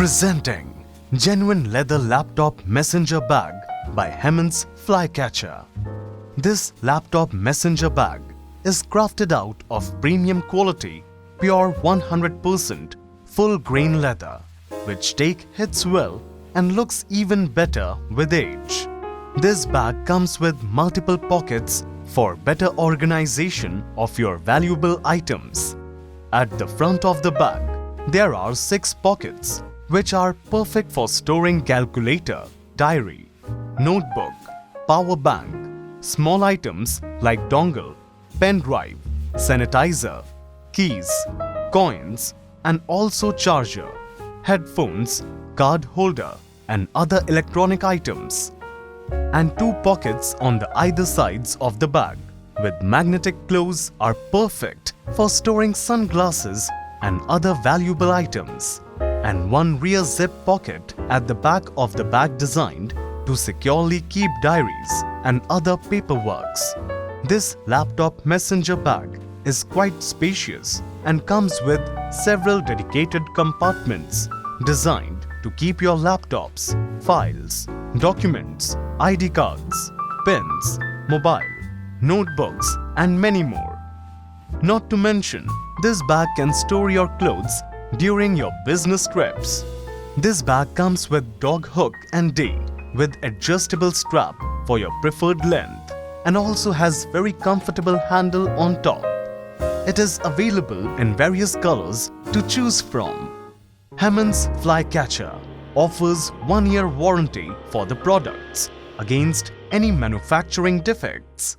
Presenting Genuine Leather Laptop Messenger Bag by Hammonds Flycatcher. This laptop messenger bag is crafted out of premium quality, pure 100% full grain leather, which hits well and looks even better with age. This bag comes with multiple pockets for better organization of your valuable items. At the front of the bag, there are 6 pockets which are perfect for storing calculator, diary, notebook, power bank, small items like dongle, pen drive, sanitizer, keys, coins, and also charger, headphones, card holder, and other electronic items. And 2 pockets on the either sides of the bag with magnetic close are perfect for storing sunglasses and other valuable items. And 1 rear zip pocket at the back of the bag designed to securely keep diaries and other paperworks. This laptop messenger bag is quite spacious and comes with several dedicated compartments designed to keep your laptops, files, documents, ID cards, pens, mobile, notebooks, and many more. Not to mention, this bag can store your clothes during your business trips. This bag comes with dog hook and day with adjustable strap for your preferred length and also has very comfortable handle on top. It is available in various colors to choose from. Hammonds Flycatcher offers 1-year warranty for the products against any manufacturing defects.